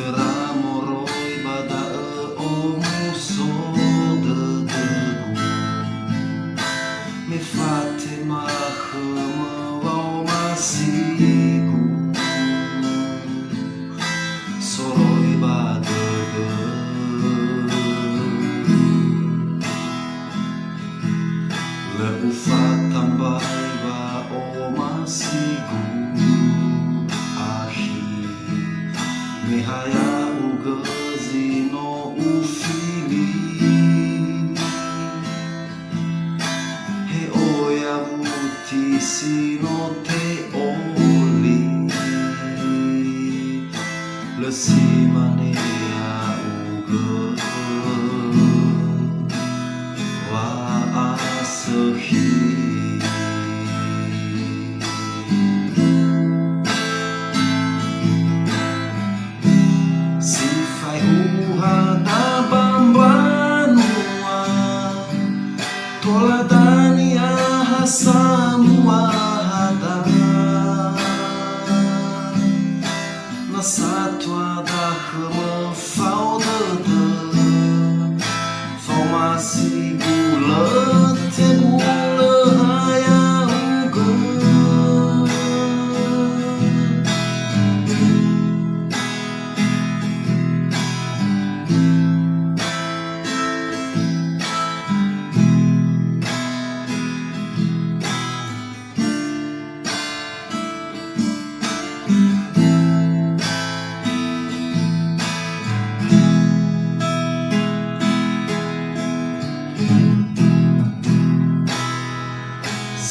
Sitera moroi bada o muso de debu Me fate mahama wau masigu Soroi bada de Le ufa tambai ba o masigu Mehaya ugazi no ufili He oya mutisi no te oli Le simanea uga wa asahi Toladani ahasamu ahada Na satwa da hama falda da Falmasi gula te gula haya uga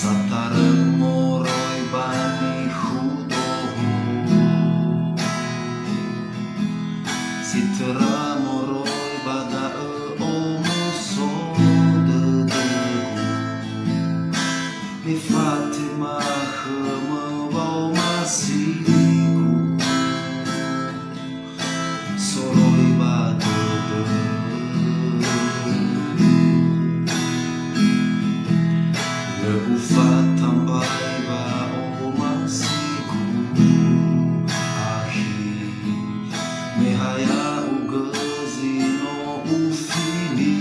Satara moroi bani hudohu Sitera moroi bada o muso de debu Me fate mahama wau masigu Soroi bada de Le ufa tambai ba o masigu ahi Mehaya ugazi no ufili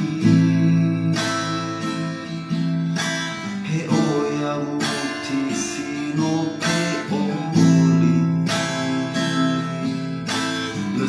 He oya mutisi no te oli Le